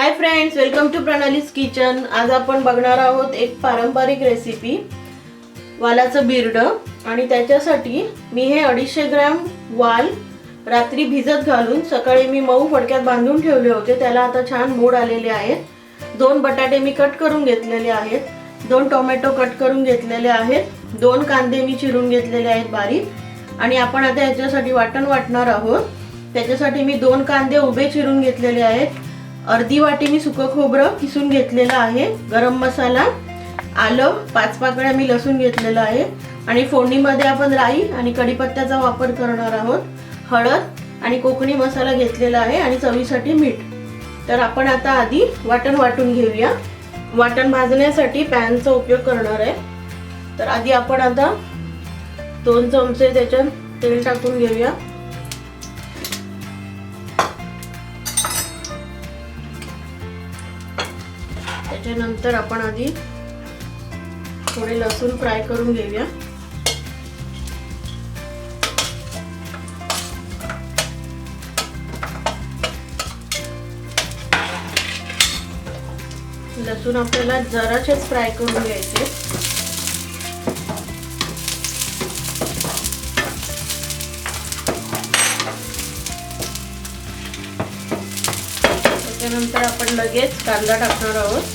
High friends, welcome to Pranali's kitchen. आज आपण बघणार आहोत एक पारंपरिक रेसिपी, वालाचं बिरड। आणि त्याच्यासाठी मी हे 250 ग्रॅम वाल रात्री भिजत घालून सकाळी मी मऊ फडक्यात बांधून ठेवले होते। त्याला आता छान मोड आलेले आहेत। 2 बटाटे मी कट करून घेतलेले आहेत, 2 टोमॅटो कट करून घेतलेले आहेत, 2 कांदे मी चिरून घेतलेले आहेत बारीक। आणि आपण आता याच्यासाठी वाटण वाटणार आहोत। त्याच्यासाठी मी 2 कांदे उभे चिरून घेतलेले आहेत, अर्धी वाटी मी सुकं खोबरं किसून घेतलेलं आहे, गरम मसाला, आलं, 5 पाकळ्या मी लसूण घेतलेला आहे। आणि फोडणीमध्ये आपण राई आणि कढीपत्त्याचा वापर करणार आहोत, हळद आणि कोकणी मसाला घेतलेला आहे आणि चवीसाठी मीठ। तर आपण आता आधी वाटण वाटून घेऊया। वाटण भाजण्यासाठी पॅनचा उपयोग करणार आहे। तर आधी आपण आता 2 चमचे त्याच्यात तेल टाकून घेऊया। त्यानंतर आपण आधी थोडे लसूण फ्राय करून घेऊया। लसूण आपल्याला जरासेच फ्राय करून घ्यायचे। त्यानंतर आपण लगेच कांदा टाकणार आहोत।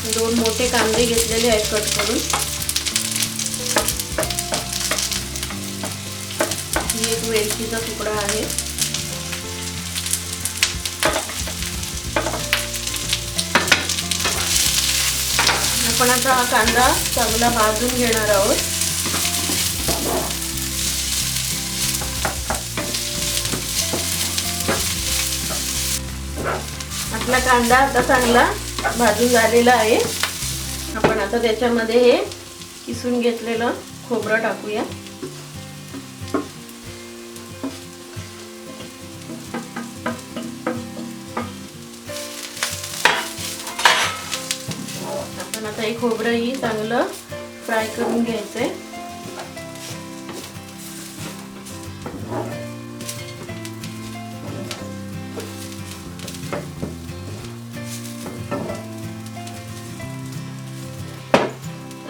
2 मोठे कांदे घेतलेले आहेत कट करून। ही एक वेलचीचा तुकडा आहे। आपण आता हा कांदा चांगला भाजून घेणार आहोत। आपला कांदा आता चांगला भाजून झालेला आहे। आपण आता त्याच्यामध्ये हे किसून घेतलेलं खोबरं टाकूया। आपण आता हे खोबरंही चांगलं फ्राय करून घ्यायचंय।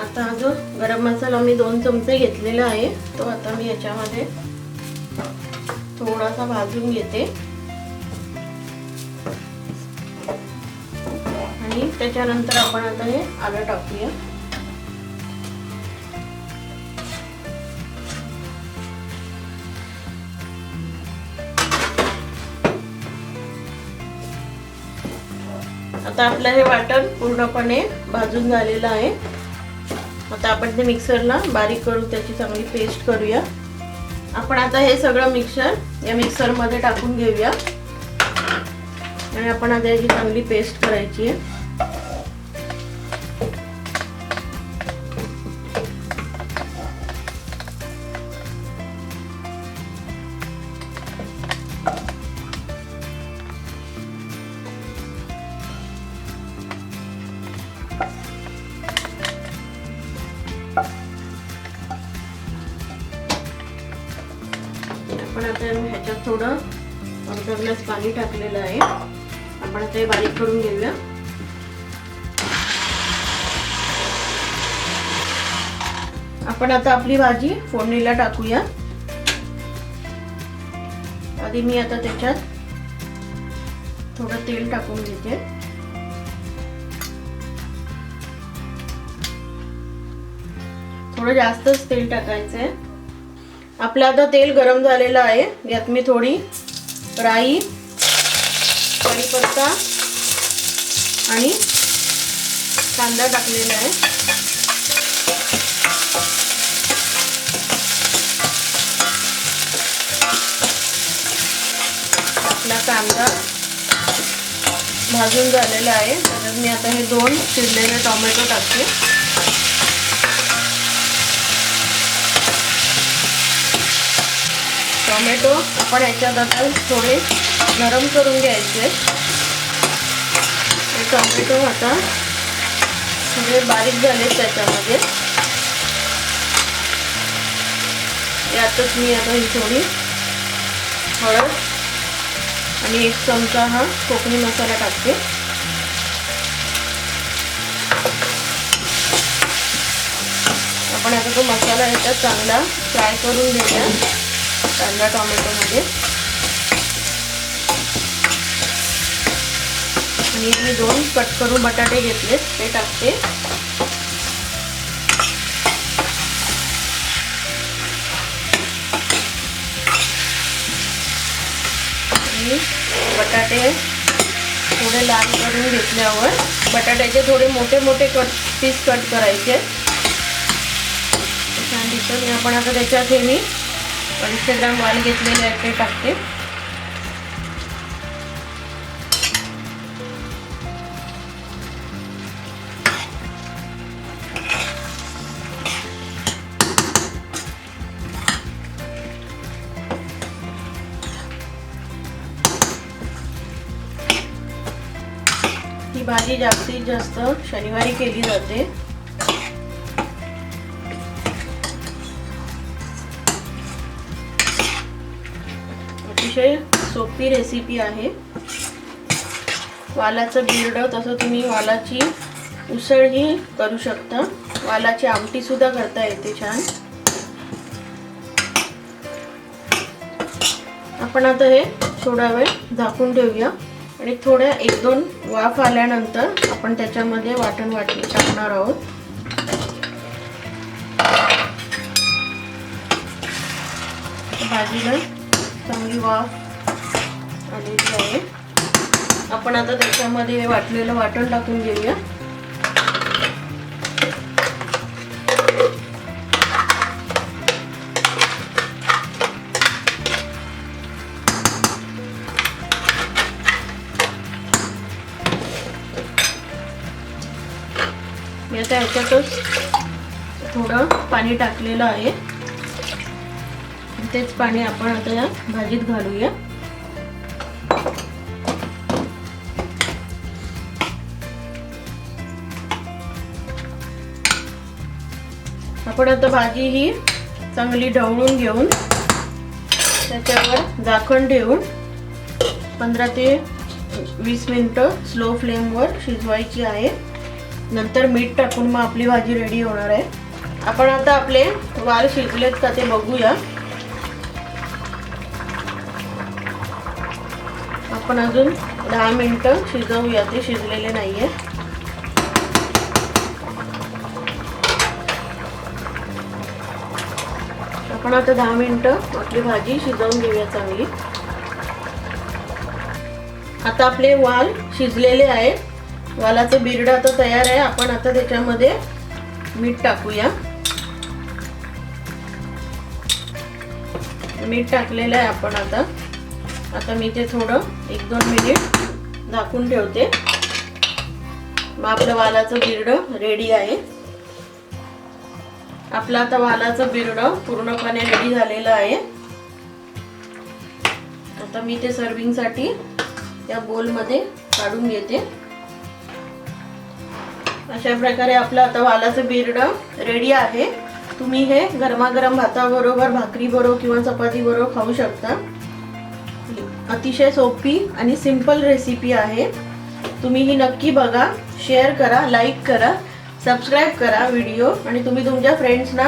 आता हा जो गरम मसाला मी 2 चमचे घेतलेला आहे तो आता मी याच्यामध्ये थोडासा भाजून घेते आणि त्याच्यानंतर आपण आता हे आलं टाकूया। आता आपलं हे वाटण पूर्णपणे भाजून झालेलं आहे। आता आपण ते मिक्सरला बारीक करू, त्याची चांगली पेस्ट करूया। आपण आता हे सगळं मिक्सर या मिक्सर मध्ये टाकून घेऊया आणि आपण आता याची चांगली पेस्ट करायची आहे। आपण आता ह्याच्यात थोडं अर्धा ग्लास पाणी टाकलेलं आहे। आपण आता हे बारीक करून घेऊया। आपण आता आपली भाजी फोडणीला टाकूया। आधी मी आता त्याच्यात थोडं तेल टाकून घेते। थोडं जास्तच तेल टाकायचंय। आपलं आता तेल गरम झालेलं आहे। यात मी थोडी राई, कढीपत्ता आणि कांदा टाकलेला आहे। आपला कांदा भाजून झालेला आहे। त्याच्यात मी आता हे 2 चिरलेले टोमॅटो टाकते। टोमॅटो आपण याच्यात आता थोडे नरम करून घ्यायचे। टोमॅटो आता थोडे बारीक झाले त्याच्यामध्ये। यातच मी आता ही थोडी हळद आणि 1 चमचा हा कोकणी मसाला टाकते। जो मसाला आहे त्यात चांगला फ्राय करून घेऊया कांदा टोमॅटोमध्ये. आणि मी 2 कट करून बटाटे घेतलेत ते टाकते. आणि बटाटे थोडे लाल करून घेतल्यावर बटाट्याचे थोडे मोठे मोठे पीस कट करायचे. छान दिसतं. आपण आता त्याच्यात हे मी 250 ग्राम वाल घेतलेले आहे ते टाकते. ही भाजी जास्तीत जास्त शनिवारी केली जाते. अतिशय सोपी रेसिपी आहे. वालाचं बिरडं तसं तुम्ही वालाची उसळही करू शकता. वालाची आमटी सुद्धा करता येते छान. आपण आता हे थोडा वेळ झाकून ठेवूया आणि थोड्या 1-2 वाफ आल्यानंतर आपण त्याच्यामध्ये वाटण टाकणार आहोत. भाजीला चांगली वाफ आलेली आहे. आपण आता त्याच्यामध्ये हे वाटलेलं वाटण टाकून घेऊया. मी आता ह्याच्यातच थोडं पाणी टाकलेलं आहे. तेच पाणी आपण आता या भाजीत घालूया. आपण आता भाजी ही चांगली ढवळून घेऊन त्याच्यावर झाकण ठेवून 15 ते 20 मिनिटं स्लो फ्लेमवर शिजवायची आहे. नंतर मीठ टाकून मग आपली भाजी रेडी होणार आहे. आपण आता आपले वाल शिजलेत का ते बघूया. आपण अजून 10 मिनिटं शिजवूया. ते शिजलेले नाहीये. आपण आता 10 मिनिटं आपली भाजी शिजवून घेऊया चांगली. आता आपले वाल शिजलेले आहे. वालाचं बिरडं आता तयार आहे. आपण आता त्याच्यामध्ये मीठ टाकूया. मीठ टाकलेलं आहे आपण आता मी ते थोडं 1-2 मिनिट झाकून ठेवते. मग आपलं वालाचं बिरडं रेडी आहे. आपलं आता वालाचं बिरडं पूर्णपणे रेडी झालेलं आहे. आता मी ते सर्विंगसाठी या बोलमध्ये काढून घेते. अशा प्रकारे आपलं आता वालाचं बिरडं रेडी आहे. तुम्ही हे गरमागरम भाताबरोबर, भाकरीबरोबर किंवा चपातीबरोबर खाऊ शकता. अतिशय सोपी आणि सिंपल रेसिपी आहे. तुम्ही ही नक्की बघा, शेअर करा, लाईक करा, सबस्क्राईब करा व्हिडिओ आणि तुम्ही तुमच्या फ्रेंड्सना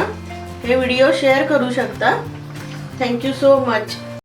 हे व्हिडिओ शेअर करू शकता. Thank you so much.